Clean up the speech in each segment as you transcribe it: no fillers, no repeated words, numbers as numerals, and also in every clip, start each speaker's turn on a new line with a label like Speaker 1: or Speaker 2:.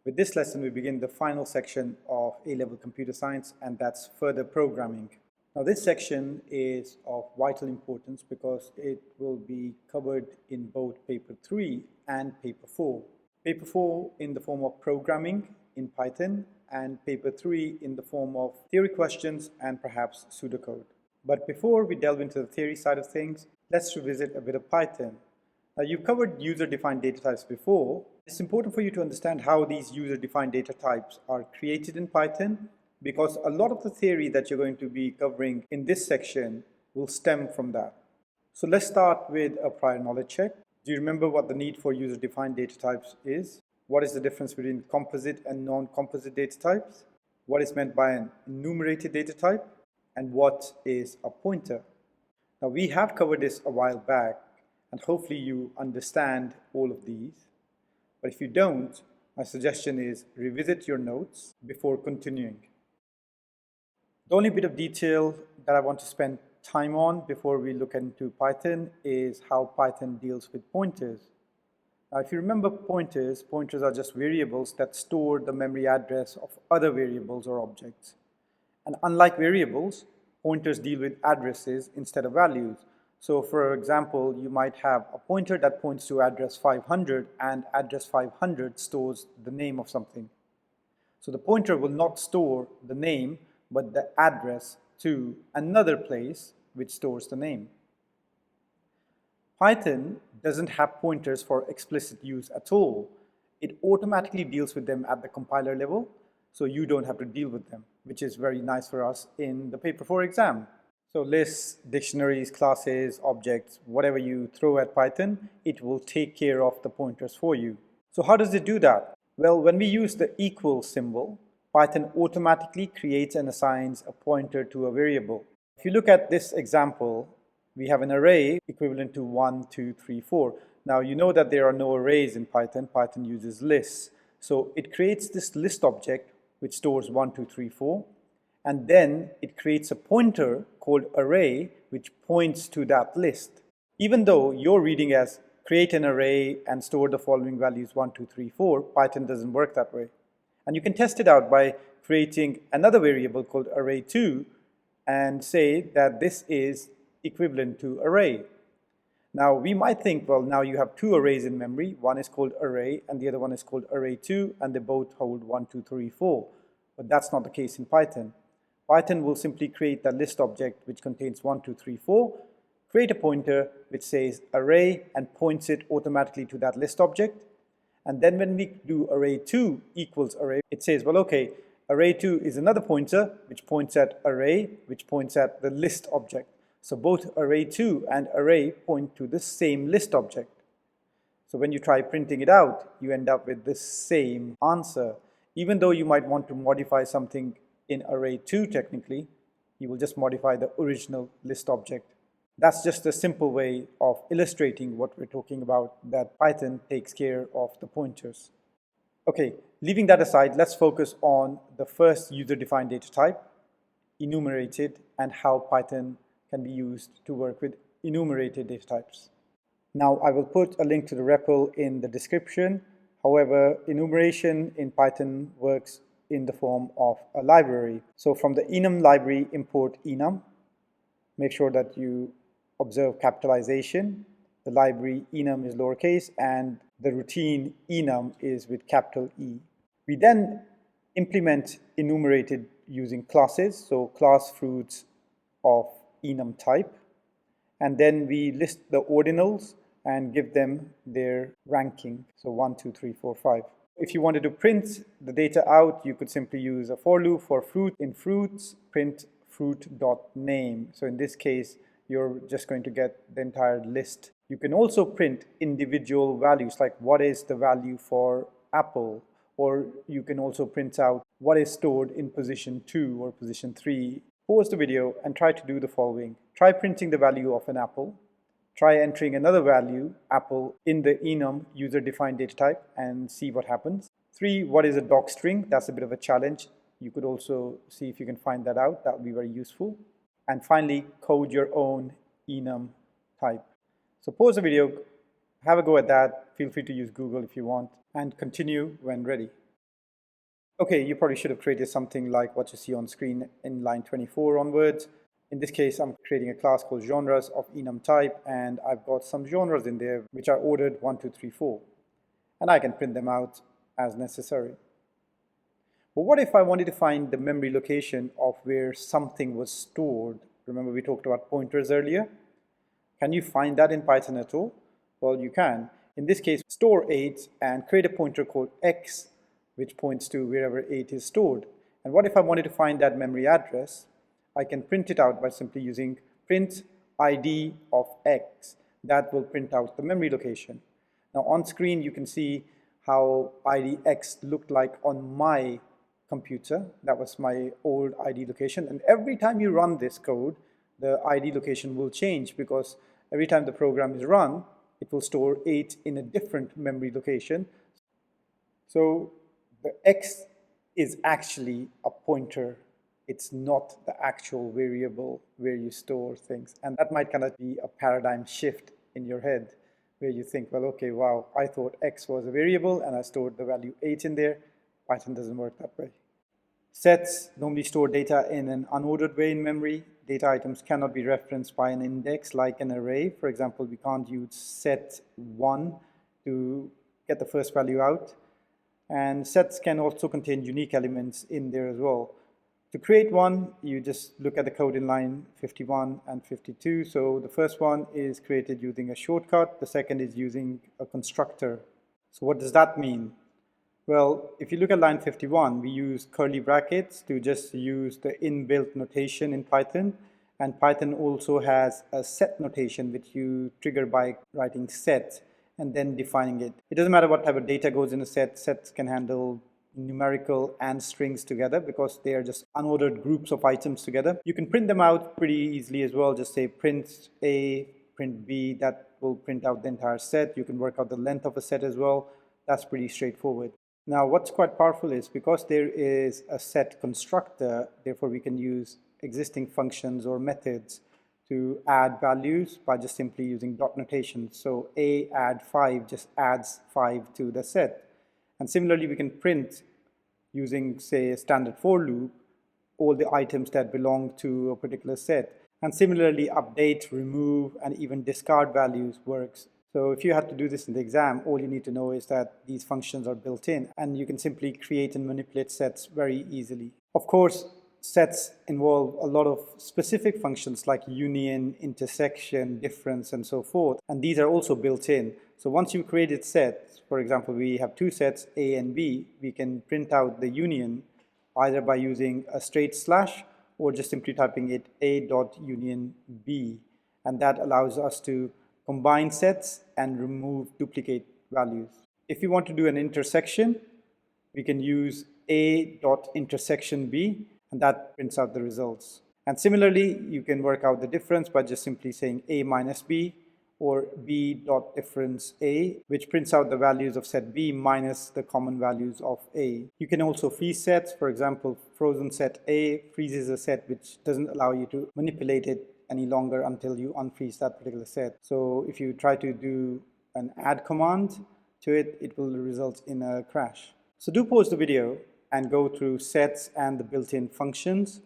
Speaker 1: With this lesson, we begin the final section of A-level computer science, and that's further programming. Now, this section is of vital importance because it will be covered in both paper 3 and paper 4. Paper 4 in the form of programming in Python, and paper 3 in the form of theory questions and perhaps pseudocode. But before we delve into the theory side of things, let's revisit a bit of Python. Now, you've covered user-defined data types before. It's important for you to understand how these user-defined data types are created in Python, because a lot of the theory that you're going to be covering in this section will stem from that. So let's start with a prior knowledge check. Do you remember what the need for user-defined data types is? What is the difference between composite and non-composite data types? What is meant by an enumerated data type? And what is a pointer? Now, we have covered this a while back, and hopefully you understand all of these. But if you don't, my suggestion is revisit your notes before continuing. The only bit of detail that I want to spend time on before we look into Python is how Python deals with pointers. Now, if you remember pointers are just variables that store the memory address of other variables or objects. And unlike variables, pointers deal with addresses instead of values. So for example, you might have a pointer that points to address 500, and address 500 stores the name of something. So the pointer will not store the name, but the address to another place which stores the name. Python doesn't have pointers for explicit use at all. It automatically deals with them at the compiler level, so you don't have to deal with them, which is very nice for us in the paper 4 exam. So lists, dictionaries, classes, objects, whatever you throw at Python, it will take care of the pointers for you. So how does it do that? Well, when we use the equal symbol, Python automatically creates and assigns a pointer to a variable. If you look at this example, we have an array equivalent to 1, 2, 3, 4. Now, you know that there are no arrays in Python. Python uses lists. So it creates this list object which stores 1, 2, 3, 4. And then it creates a pointer called array which points to that list. Even though you're reading as create an array and store the following values 1, 2, 3, 4, Python doesn't work that way. And you can test it out by creating another variable called array2 and say that this is equivalent to array. Now we might think, well, now you have two arrays in memory. One is called array and the other one is called array2, and they both hold 1, 2, 3, 4. But that's not the case in Python. Python will simply create the list object which contains 1, 2, 3, 4, create a pointer which says array and points it automatically to that list object. And then when we do array2 equals array, it says, well, okay, array2 is another pointer which points at array, which points at the list object. So both array2 and array point to the same list object. So when you try printing it out, you end up with the same answer. Even though you might want to modify something in array2 technically, you will just modify the original list object. That's just a simple way of illustrating what we're talking about, that Python takes care of the pointers. Okay, leaving that aside, let's focus on the first user-defined data type, enumerated, and how Python can be used to work with enumerated data types. Now, I will put a link to the REPL in the description. However, enumeration in Python works in the form of a library. So from the enum library, import enum. Make sure that you observe capitalization. The library enum is lowercase and the routine enum is with capital E. We then implement enumerated using classes, so class fruits of enum type. And then we list the ordinals and give them their ranking, so 1, 2, 3, 4, 5. If you wanted to print the data out, you could simply use a for loop for fruit. In fruits, print fruit.name. So in this case, you're just going to get the entire list. You can also print individual values, like what is the value for apple, or you can also print out what is stored in position 2 or position 3. Pause the video and try to do the following. Try printing the value of an apple. Try entering another value, apple, in the enum user-defined data type and see what happens. 3, what is a docstring? That's a bit of a challenge. You could also see if you can find that out. That would be very useful. And finally, code your own enum type. So pause the video, have a go at that. Feel free to use Google if you want, and continue when ready. Okay, you probably should have created something like what you see on screen in line 24 onwards. In this case, I'm creating a class called genres of enum type, and I've got some genres in there which are ordered 1, 2, 3, 4. And I can print them out as necessary. But what if I wanted to find the memory location of where something was stored? Remember we talked about pointers earlier? Can you find that in Python at all? Well, you can. In this case, store 8 and create a pointer called x, which points to wherever 8 is stored. And what if I wanted to find that memory address? I can print it out by simply using print id of x. That will print out the memory location. Now on screen you can see how id x looked like on my computer. That was my old ID location. And every time you run this code, the ID location will change because every time the program is run, it will store 8 in a different memory location. So the X is actually a pointer. It's not the actual variable where you store things. And that might kind of be a paradigm shift in your head where you think, well, okay, wow, I thought X was a variable and I stored the value 8 in there. Python doesn't work that way. Sets normally store data in an unordered way in memory. Data items cannot be referenced by an index like an array. For example, we can't use set1 to get the first value out. And sets can also contain unique elements in there as well. To create one, you just look at the code in line 51 and 52. So the first one is created using a shortcut. The second is using a constructor. So what does that mean? Well, if you look at line 51, we use curly brackets to just use the inbuilt notation in Python. And Python also has a set notation which you trigger by writing set and then defining it. It doesn't matter what type of data goes in a set. Sets can handle numerical and strings together because they are just unordered groups of items together. You can print them out pretty easily as well. Just say print A, print B, that will print out the entire set. You can work out the length of a set as well. That's pretty straightforward. Now, what's quite powerful is because there is a set constructor, therefore we can use existing functions or methods to add values by just simply using dot notation. So a add 5 just adds 5 to the set. And similarly, we can print using, say, a standard for loop, all the items that belong to a particular set. And similarly, update, remove, and even discard values works. So if you have to do this in the exam, all you need to know is that these functions are built in and you can simply create and manipulate sets very easily. Of course, sets involve a lot of specific functions like union, intersection, difference, and so forth. And these are also built in. So once you created sets, for example, we have two sets, A and B, we can print out the union either by using a straight slash or just simply typing it A.union B. And that allows us to combine sets and remove duplicate values. If you want to do an intersection, we can use A.intersection B, and that prints out the results. And similarly, you can work out the difference by just simply saying A minus B or B.difference A, which prints out the values of set B minus the common values of A. You can also freeze sets. For example, frozen set A freezes a set which doesn't allow you to manipulate it any longer until you unfreeze that particular set. So if you try to do an add command to it, it will result in a crash. So do pause the video and go through sets and the built-in functions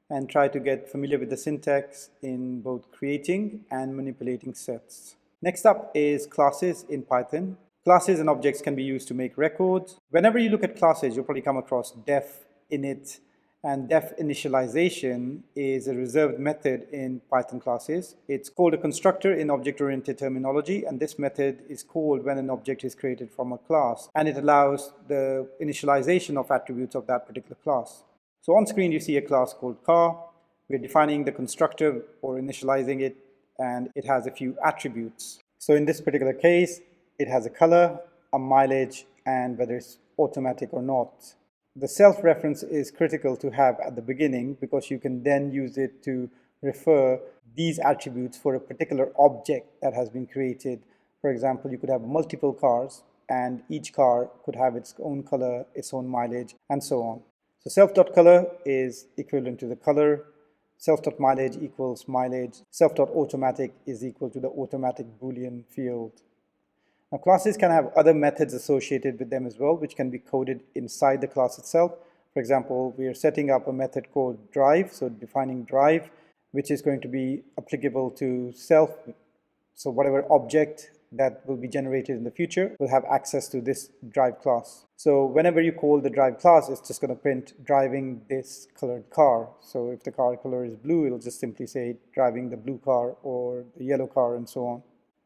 Speaker 1: and try to get familiar with the syntax in both creating and manipulating sets. Next up is classes in Python. Classes and objects can be used to make records. Whenever you look at classes, you'll probably come across def, init, and def initialization is a reserved method in Python classes. It's called a constructor in object-oriented terminology, and this method is called when an object is created from a class, and it allows the initialization of attributes of that particular class. So on screen you see a class called car. We're defining the constructor or initializing it, and it has a few attributes. So in this particular case, it has a color, a mileage, and whether it's automatic or not. The self-reference is critical to have at the beginning because you can then use it to refer these attributes for a particular object that has been created. For example, you could have multiple cars and each car could have its own color, its own mileage, and so on. So self.color is equivalent to the color, self.mileage equals mileage, self.automatic is equal to the automatic Boolean field. Now, classes can have other methods associated with them as well, which can be coded inside the class itself. For example, we are setting up a method called drive, so defining drive, which is going to be applicable to self. So whatever object that will be generated in the future will have access to this drive class. So whenever you call the drive class, it's just going to print driving this colored car. So if the car color is blue, it'll just simply say driving the blue car or the yellow car and so on.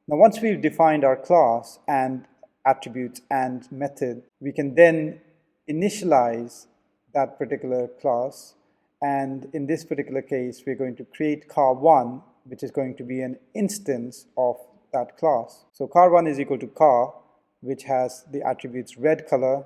Speaker 1: Now, once we've defined our class and attributes and method, we can then initialize that particular class. And in this particular case, we're going to create car1, which is going to be an instance of that class. So car1 is equal to car, which has the attributes red color,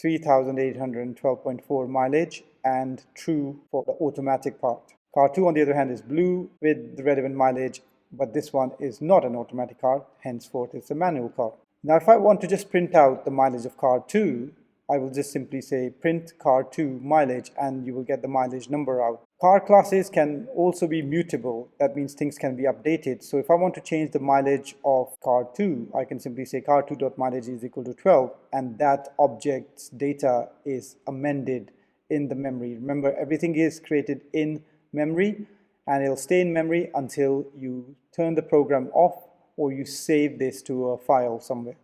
Speaker 1: 3,812.4 mileage, and true for the automatic part. Car2, on the other hand, is blue with the relevant mileage, but this one is not an automatic car, henceforth it's a manual car. Now, if I want to just print out the mileage of car2, I will just simply say print car2 mileage, and you will get the mileage number out. Car classes can also be mutable. That means things can be updated. So if I want to change the mileage of car2, I can simply say car2.mileage is equal to 12, and that object's data is amended in the memory. Remember, everything is created in memory, and it'll stay in memory until you turn the program off or you save this to a file somewhere.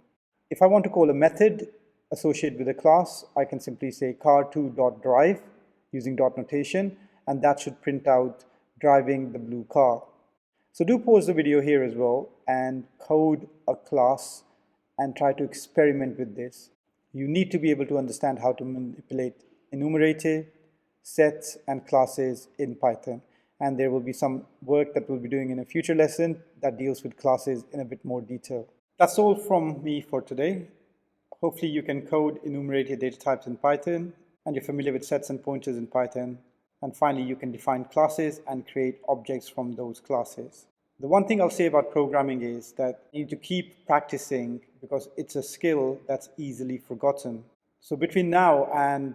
Speaker 1: If I want to call a method associated with a class, I can simply say car2.drive using dot notation, and that should print out driving the blue car. So do pause the video here as well and code a class and try to experiment with this. You need to be able to understand how to manipulate enumerated, sets, and classes in Python. And there will be some work that we'll be doing in a future lesson that deals with classes in a bit more detail. That's all from me for today. Hopefully you can code enumerated data types in Python, and you're familiar with sets and pointers in Python. And finally, you can define classes and create objects from those classes. The one thing I'll say about programming is that you need to keep practicing because it's a skill that's easily forgotten. So between now and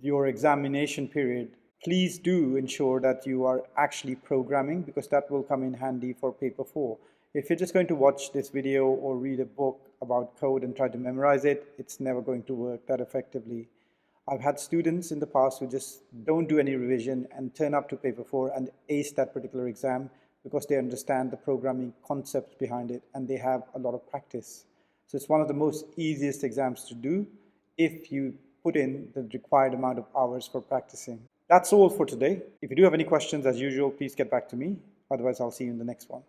Speaker 1: your examination period, please do ensure that you are actually programming, because that will come in handy for paper 4. If you're just going to watch this video or read a book about code and try to memorize it, it's never going to work that effectively. I've had students in the past who just don't do any revision and turn up to paper 4 and ace that particular exam because they understand the programming concepts behind it and they have a lot of practice. So it's one of the most easiest exams to do if you put in the required amount of hours for practicing. That's all for today. If you do have any questions, as usual, please get back to me. Otherwise, I'll see you in the next one.